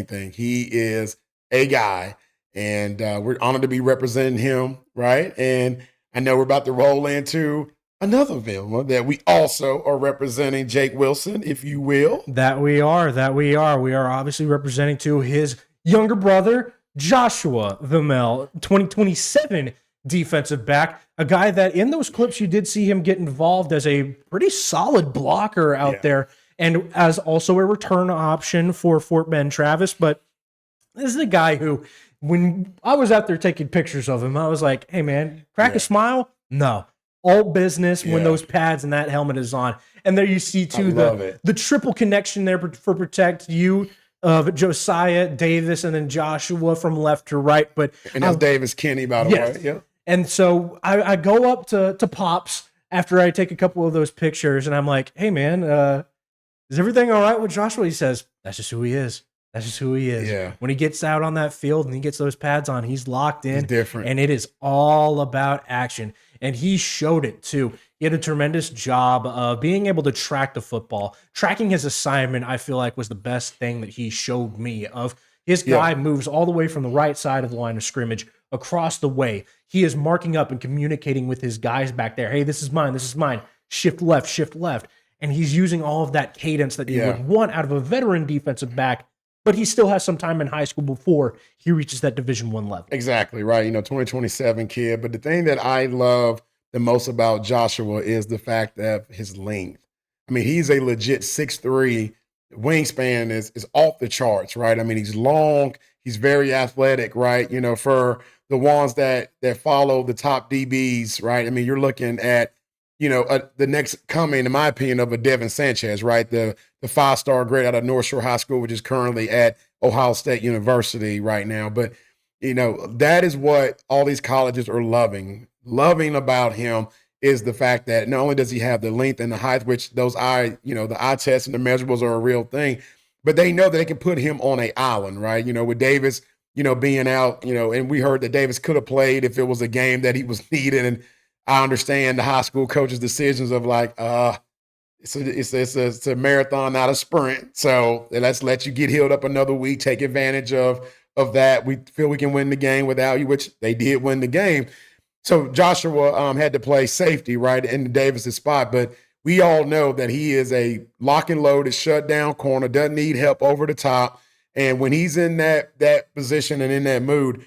thing. He is a guy, and we're honored to be representing him, right? And I know we're about to roll into another Vilma that we also are representing, Jake Wilson, if you will. That we are. We are obviously representing to his younger brother, Joshua Vimel, 2027 defensive back, a guy that in those clips you did see him get involved as a pretty solid blocker out there, and as also a return option for Fort Bend Travis. But this is a guy who, when I was out there taking pictures of him, I was like, hey man, crack a smile? No. All business when those pads and that helmet is on. And there you see too the triple connection there for Protect You of Josiah, Davis, and then Joshua from left to right. But and that's Davis Kenny, by the way. Yeah. And so I go up to Pops after I take a couple of those pictures, and I'm like, hey man, is everything all right with Joshua? He says, that's just who he is. That's just who he is. Yeah. When he gets out on that field and he gets those pads on, he's locked in. He's different. And it is all about action. And he showed it too. He had a tremendous job of being able to track the football. Tracking his assignment, I feel like, was the best thing that he showed me. Of his guy moves all the way from the right side of the line of scrimmage across the way. He is marking up and communicating with his guys back there. Hey, this is mine. This is mine. Shift left, shift left. And he's using all of that cadence that you would want out of a veteran defensive back, but he still has some time in high school before he reaches that Division I level. Exactly, right. 2027 kid. But the thing that I love the most about Joshua is the fact of his length. I mean, he's a legit 6'3". Wingspan is off the charts, right? I mean, he's long. He's very athletic, right? For the ones that follow the top DBs, right? I mean, you're looking at, the next coming, in my opinion, of a Devin Sanchez, right? The 5-star grade out of North Shore High School, which is currently at Ohio State University right now. But, that is what all these colleges are loving about him, is the fact that not only does he have the length and the height, which those the eye tests and the measurables are a real thing, but they know that they can put him on an island, right? With Davis, being out, and we heard that Davis could have played if it was a game that he was needed. And I understand the high school coaches' decisions of like, it's a marathon, not a sprint. So let's let you get healed up another week, take advantage of that. We feel we can win the game without you, which they did win the game. So Joshua had to play safety, right, in Davis's spot. But we all know that he is a lock and loaded, shut down corner, doesn't need help over the top. And when he's in that position and in that mood,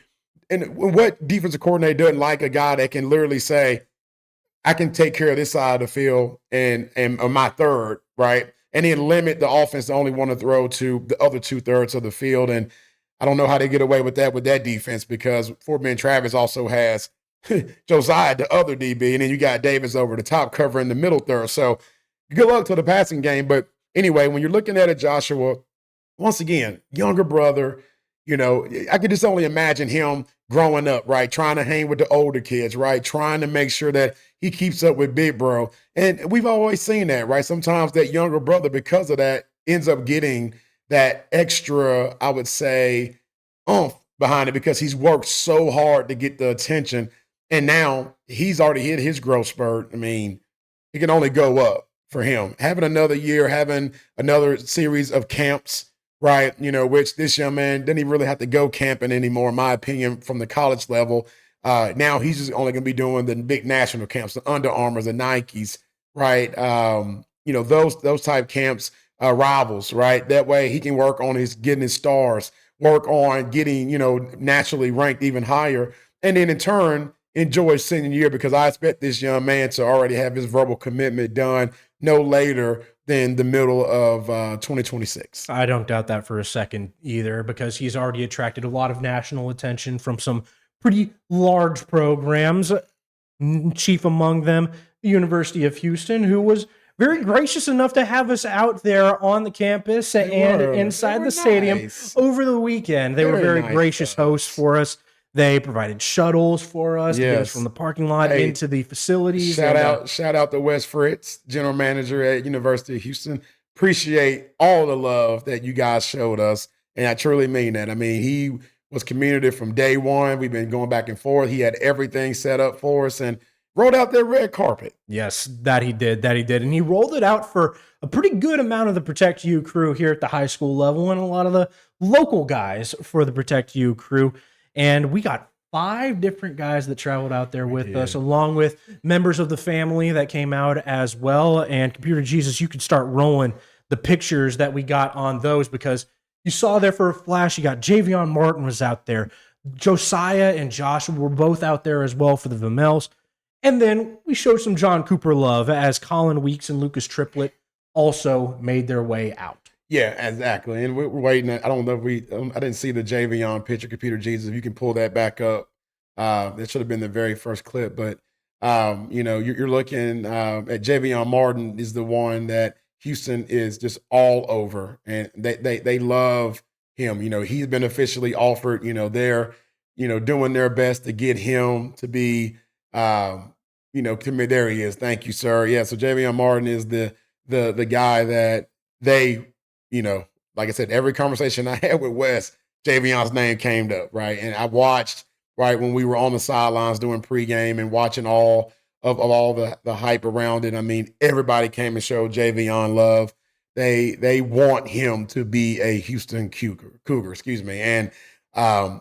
and what defensive coordinator doesn't like a guy that can literally say, I can take care of this side of the field and my third, right? And then limit the offense to only want to throw to the other 2/3 of the field. And I don't know how they get away with that defense, because Fort Bend Travis also has Josiah, the other DB, and then you got Davis over the top covering the middle third. So good luck to the passing game. But anyway, when you're looking at a Joshua, once again, younger brother, I could just only imagine him growing up, right? Trying to hang with the older kids, right? Trying to make sure that he keeps up with big bro. And we've always seen that, right? Sometimes that younger brother, because of that, ends up getting that extra, I would say, oomph behind it, because he's worked so hard to get the attention. And now he's already hit his growth spurt. I mean, it can only go up for him. Having another year, having another series of camps, right? Which this young man didn't even really have to go camping anymore, in my opinion, from the college level. Now he's just only going to be doing the big national camps, the Under Armours, the Nikes, right? Those type camps, rivals, right? That way he can work on getting his stars, work on getting, naturally ranked even higher. And then in turn, enjoy his senior year, because I expect this young man to already have his verbal commitment done no later than the middle of 2026. I don't doubt that for a second either, because he's already attracted a lot of national attention from some pretty large programs, chief among them, the University of Houston, who was very gracious enough to have us out there on the campus and inside the stadium over the weekend. They were very gracious hosts for us. They provided shuttles for us to get us from the parking lot into the facilities. Shout out to Wes Fritz, general manager at University of Houston. Appreciate all the love that you guys showed us, and I truly mean that. I mean, he was community from day one. We've been going back and forth. He had everything set up for us and rolled out that red carpet. Yes, that he did. And he rolled it out for a pretty good amount of the Protect You crew here at the high school level, and a lot of the local guys for the Protect You crew. And we got 5 different guys that traveled out there with us, along with members of the family that came out as well. And Computer Jesus, you could start rolling the pictures that we got on those, because You saw there for a flash. You got Javion Martin was out there. Josiah and Joshua were both out there as well for the Vermels. And then we showed some John Cooper love as Colin Weeks and Lucas Triplett also made their way out. Yeah, exactly. And we're waiting. I don't know if I didn't see the Javion picture, Computer Jesus. If you can pull that back up, that should have been the very first clip. But, you're looking at Javion Martin is the one that Houston is just all over. And they love him. He's been officially offered, they're, doing their best to get him to be, commit. There he is. Thank you, sir. Yeah. So Javion Martin is the guy that they, like I said, every conversation I had with Wes, Javion's name came up, right? And I watched, right, when we were on the sidelines doing pregame and watching all of all the hype around it. I mean, everybody came and showed Javion love. They want him to be a Houston Cougar, excuse me. And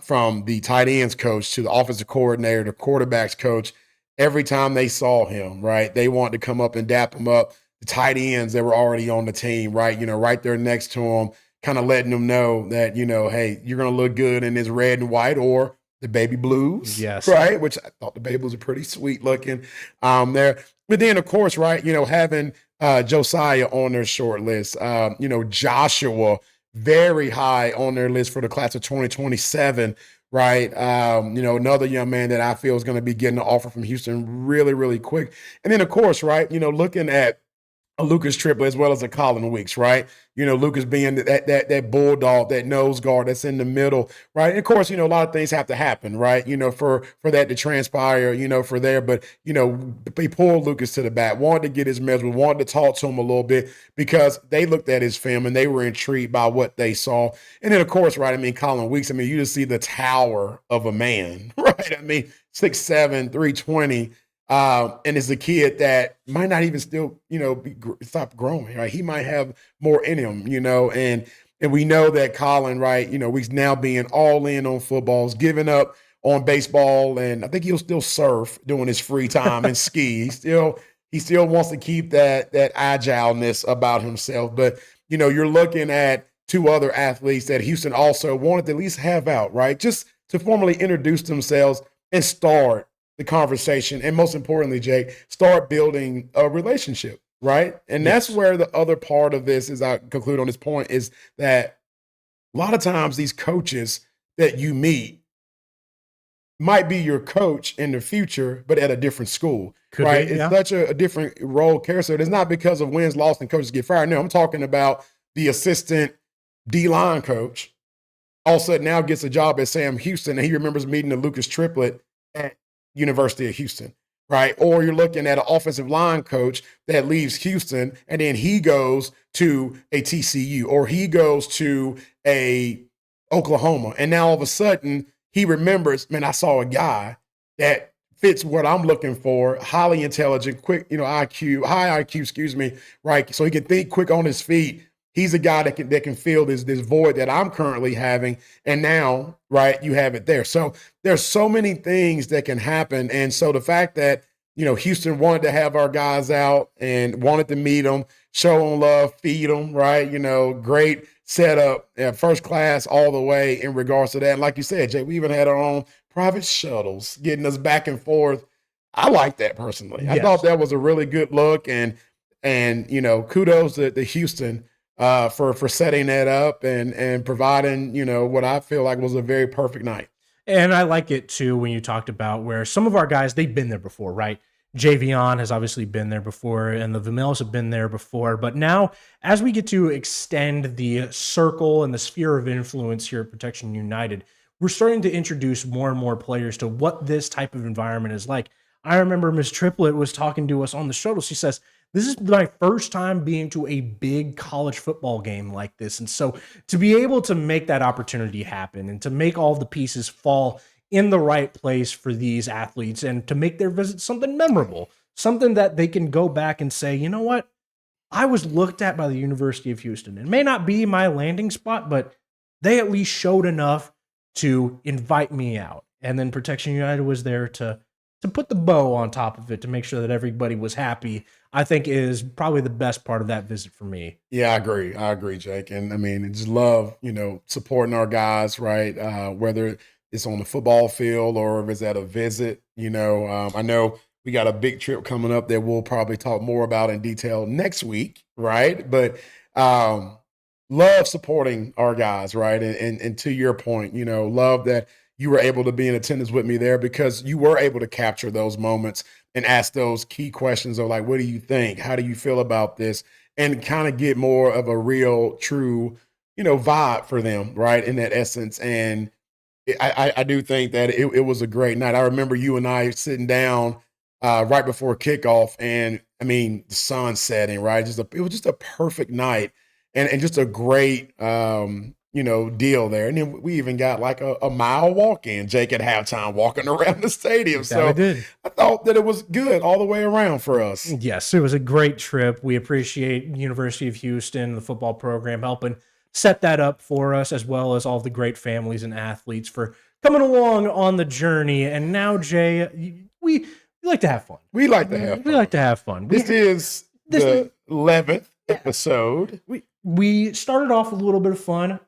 from the tight ends coach to the offensive coordinator, the quarterbacks coach, every time they saw him, right, they wanted to come up and dap him up. The tight ends that were already on the team, right? Right there next to him, kind of letting them know that, hey, you're going to look good in this red and white or the baby blues. Yes. Right. Which I thought the baby blues are pretty sweet looking there. But then, of course, right, having Josiah on their short list, Joshua very high on their list for the class of 2027. Right. Another young man that I feel is going to be getting an offer from Houston really, really quick. And then, of course, right, looking at a Lucas Triplett as well as a Colin Weeks, right? Lucas being that bulldog, that nose guard that's in the middle, right? And of course, a lot of things have to happen, right? For that to transpire, for there. But, they pulled Lucas to the back, wanted to get his measurement, wanted to talk to him a little bit because they looked at his film and they were intrigued by what they saw. And then, of course, right, Colin Weeks, you just see the tower of a man, right? 6'7", 320. And it's a kid that might not even still, stop growing, right? He might have more in him, and we know that Colin, right, he's now being all in on footballs, giving up on baseball, and I think he'll still surf during his free time and ski. He still wants to keep that agileness about himself. But, you're looking at two other athletes that Houston also wanted to at least have out, right? Just to formally introduce themselves and start the conversation, and most importantly, Jake, start building a relationship, right? And that's where the other part of this, as I conclude on this point, is that a lot of times these coaches that you meet might be your coach in the future, but at a different school, right? It's such a different role character. It's not because of wins, lost, and coaches get fired. No, I'm talking about the assistant D-line coach all of a sudden now gets a job at Sam Houston, and he remembers meeting the Lucas Triplett at University of Houston, right? Or you're looking at an offensive line coach that leaves Houston and then he goes to a TCU or he goes to a Oklahoma. And now all of a sudden he remembers, man, I saw a guy that fits what I'm looking for, highly intelligent, quick, high IQ, excuse me, right? So he can think quick on his feet. He's a guy that can fill this void that I'm currently having. And now, right, you have it there. So there's so many things that can happen. And so the fact that, Houston wanted to have our guys out and wanted to meet them, show them love, feed them, right? Great setup, first class all the way in regards to that. And like you said, Jay, we even had our own private shuttles getting us back and forth. I like that personally. Yes. I thought that was a really good look. And kudos to Houston for setting that up and providing, what I feel like was a very perfect night. And I like it too when you talked about where some of our guys, they've been there before, right? Javion has obviously been there before, and the Vermels have been there before. But now, as we get to extend the circle and the sphere of influence here at Protection United, we're starting to introduce more and more players to what this type of environment is like. I remember Ms. Triplett was talking to us on the shuttle. She says, this is my first time being to a big college football game like this. And so to be able to make that opportunity happen and to make all the pieces fall in the right place for these athletes and to make their visit something memorable, something that they can go back and say, you know what? I was looked at by the University of Houston. It may not be my landing spot, but they at least showed enough to invite me out. And then Protection United was there to to put the bow on top of it to make sure that everybody was happy, I think is probably the best part of that visit for me. Yeah, I agree. I agree, Jake. And I mean, just love, supporting our guys, right? Whether it's on the football field or if it's at a visit, I know we got a big trip coming up that we'll probably talk more about in detail next week, right? But um, love supporting our guys, right? And to your point, love that you were able to be in attendance with me there because you were able to capture those moments and ask those key questions of like, what do you think? How do you feel about this? And kind of get more of a real, true, vibe for them, right? In that essence. And I do think that it was a great night. I remember you and I sitting down right before kickoff, and I mean the sun setting, right? It was just a perfect night, and just a great deal there. And then we even got like a mile walk in, Jake at halftime, walking around the stadium. That we So did. I thought that it was good all the way around for us. Yes, it was a great trip. We appreciate University of Houston, the football program, helping set that up for us, as well as all the great families and athletes for coming along on the journey. And now, Jay, we like to have fun. We like to have We fun. like to have fun. This is the 11th episode. We started off with a little bit of fun,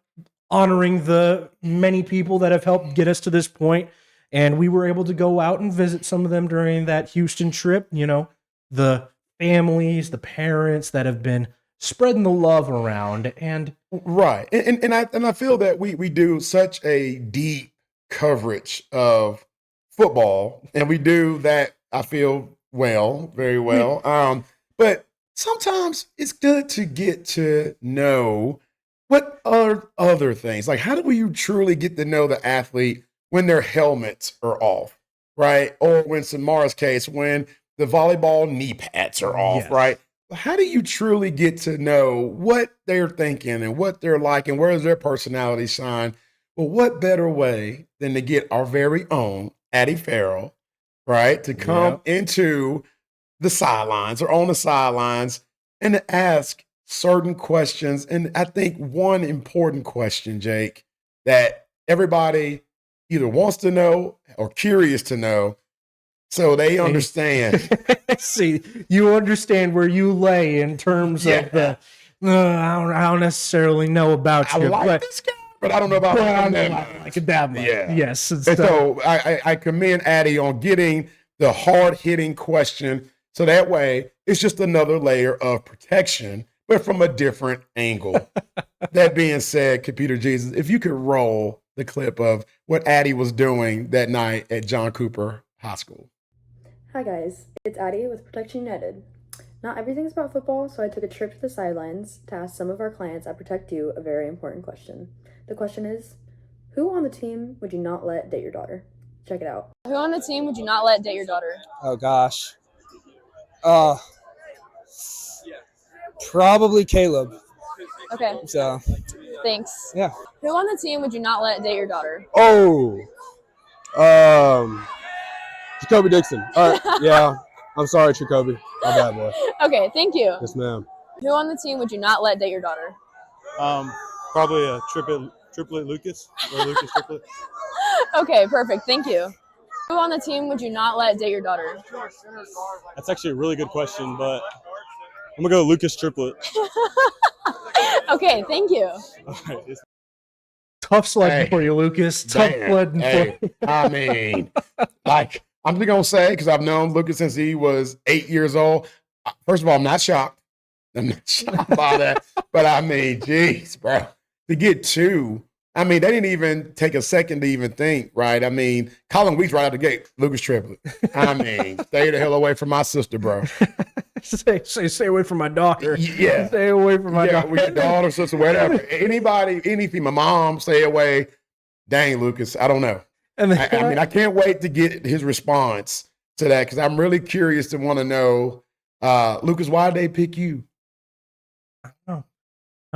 honoring the many people that have helped get us to this point. And we were able to go out and visit some of them during that Houston trip. The families, the parents that have been spreading the love around. And Right. And I feel that we do such a deep coverage of football, and we do that, I feel, very well. But sometimes it's good to get to know what are other things. Like, how do you truly get to know the athlete when their helmets are off, right? Or when Samara's case, when the volleyball knee pads are off, Yes. right? How do you truly get to know what they're thinking and what they're like and where does their personality shine? Well, what better way than to get our very own Addie Farrell, right, to come into the sidelines or on the sidelines and to ask certain questions. And I think one important question, Jake, that everybody either wants to know or curious to know so they understand. See, you understand where you lay in terms of the. I don't necessarily know about I you, like this guy, but I don't know about him that much. like that much. Yeah. Yes. And so I commend Addie on getting the hard-hitting question, so that way it's just another layer of protection, but from a different angle. That being said, Computer Jesus, if you could roll the clip of what Addie was doing that night at John Cooper High School. Hi guys, it's Addie with Protection United. Not everything's about football, so I took a trip to the sidelines to ask some of our clients at Protect You a very important question. The question is, who on the team would you not let date your daughter? Check it out. Who on the team would you not let date your daughter? Oh gosh. Probably Caleb. Okay, So thanks. yeah. Who on the team would you not let date your daughter? Oh. Jacoby Dixon. All right. Yeah. I'm sorry, Jacoby. My bad, boy. Okay, thank you. Yes, ma'am. Who on the team would you not let date your daughter? Probably a triplet Lucas or Lucas triplet. Okay, perfect. Thank you. Who on the team would you not let date your daughter? That's actually a really good question, but I'm gonna go Lucas triplet. Okay, thank you. All right, it's Tough sledding Hey, for you, Lucas. Tough damn. sledding Hey, for you. I mean, like, I'm just going to say, because I've known Lucas since he was 8 years old. First of all, I'm not shocked. I'm not shocked by that. But I mean, geez, bro, to get two, I mean, they didn't even take a second to even think, right? I mean, Colin Weeks right out the gate, Lucas triplet. I mean, stay the hell away from my sister, bro. Stay away from my daughter. Yeah. Stay away from my daughter. With your daughter, sister, whatever. Anybody, anything, my mom, stay away. Dang, Lucas, I don't know. And then, I mean, I can't wait to get his response to that because I'm really curious to want to know, Lucas, why did they pick you? I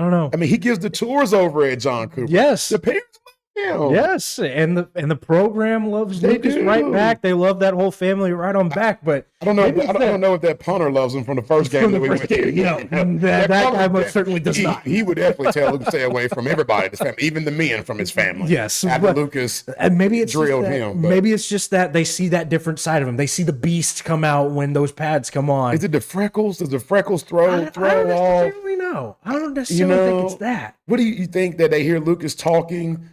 don't know. I mean, he gives the tours over at John Cooper. Yes. The parents him. Yes, and the program loves They Lucas do. right back. They love that whole family right on back. But I don't know. maybe I don't know if that punter loves him from the first game From that the we first went game, to. no, that guy punter most certainly does not. He would definitely tell Lucas to stay away from everybody in his family, even the men from his family. Yes, after but- Lucas And maybe it's drilled just that, him. But maybe it's just that they see that different side of him. They see the beast come out when those pads come on. is it the freckles? Does the freckles throw I don't off? necessarily know. I don't necessarily think it's that. What do you think that they hear Lucas talking?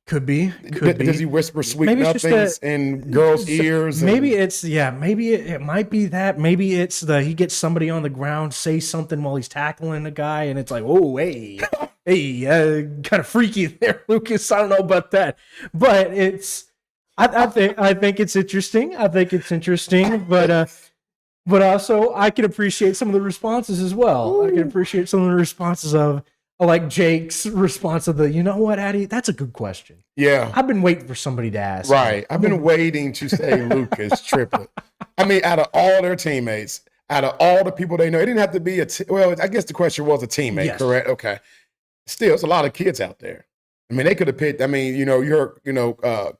Could be. Could be. Does he whisper sweet Maybe it's just nothings that- in girls' ears? Maybe it's maybe it might be that. Maybe it's he gets somebody on the ground, say something while he's tackling a guy, and it's like, oh, hey, kind of freaky there, Lucas. I don't know about that, but it's. I think it's interesting. I think it's interesting, but also I can appreciate some of the responses as well. Ooh. I can appreciate some of the responses of. Like Jake's response of you know what, Addy? That's a good question. Yeah. I've been waiting for somebody to ask. Right. I've been waiting to say Lucas Triplett. I mean, out of all their teammates, out of all the people they know, it didn't have to be well, I guess the question was a teammate, Yes. correct? Okay. Still, it's a lot of kids out there. I mean, they could have picked,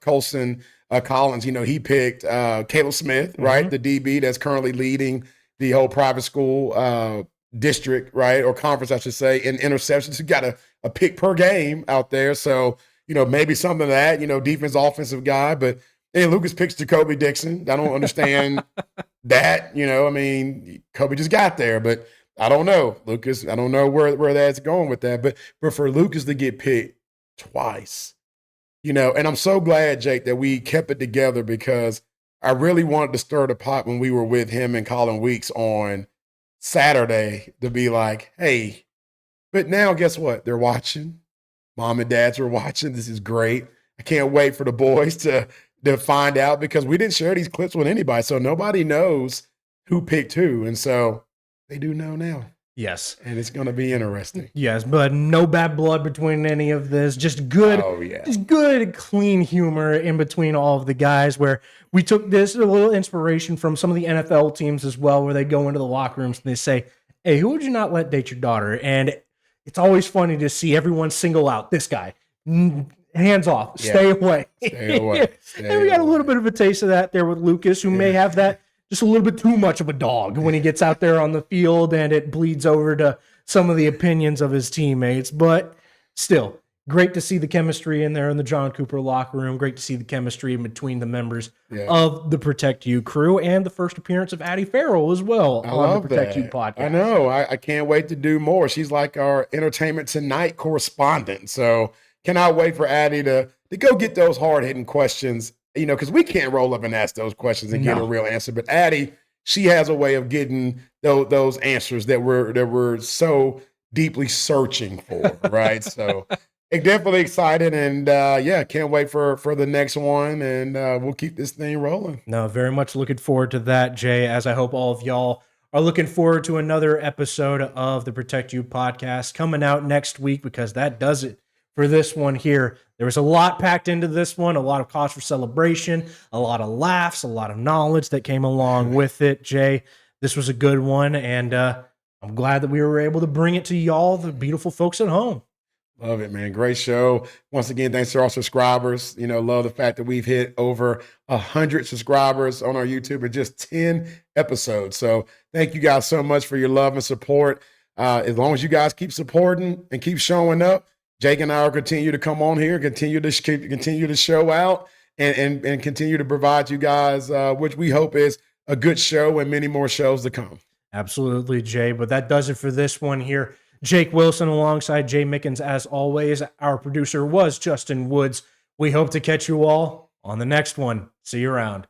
Colson Collins, he picked Caleb Smith, right? The DB that's currently leading the whole private school district, right? Or conference, I should say, in interceptions. You got a pick per game out there. So, maybe something of that, defense, offensive guy. But hey, Lucas picks Jacoby Dixon. I don't understand that. I mean, Kobe just got there, but I don't know. Lucas, I don't know where that's going with that. But for Lucas to get picked twice, and I'm so glad, Jake, that we kept it together because I really wanted to stir the pot when we were with him and Colin Weeks on Saturday to be like, hey, but now guess what? They're watching. Mom and dads are watching. This is great. I can't wait for the boys to find out because we didn't share these clips with anybody. So nobody knows who picked who. And so they do know now. Yes. And it's going to be interesting. Yes, but no bad blood between any of this. Just good, just good, clean humor in between all of the guys where we took this a little inspiration from some of the NFL teams as well, where they go into the locker rooms and they say, hey, who would you not let date your daughter? And it's always funny to see everyone single out this guy. Hands off. Yeah. Stay away. Stay away. And we got a little bit of a taste of that there with Lucas, who may have that just a little bit too much of a dog when he gets out there on the field and it bleeds over to some of the opinions of his teammates. But still, great to see the chemistry in there in the John Cooper locker room. Great to see the chemistry in between the members of the Protect You crew and the first appearance of Addie Farrell as well on the Protect You podcast. I know. I can't wait to do more. She's like our Entertainment Tonight correspondent. So cannot wait for Addie to go get those hard-hitting questions, because we can't roll up and ask those questions and get a real answer. But Addie, she has a way of getting those answers that we're so deeply searching for, right? So definitely excited, and can't wait for the next one, and we'll keep this thing rolling. No, very much looking forward to that, Jay, as I hope all of y'all are looking forward to another episode of the Protect You podcast coming out next week, because that does it for this one here. There was a lot packed into this one, a lot of cause for celebration, a lot of laughs, a lot of knowledge that came along with it. Jay, this was a good one, and I'm glad that we were able to bring it to y'all, the beautiful folks at home. Love it, man. Great show. Once again, thanks to our subscribers. Love the fact that we've hit over 100 subscribers on our YouTube in just 10 episodes. So thank you guys so much for your love and support. As long as you guys keep supporting and keep showing up, Jake and I will continue to come on here, continue to show out, and continue to provide you guys, which we hope is a good show and many more shows to come. Absolutely, Jay. But that does it for this one here. Jake Wilson alongside Jay Mickens, as always. Our producer was Justin Woods. We hope to catch you all on the next one. See you around.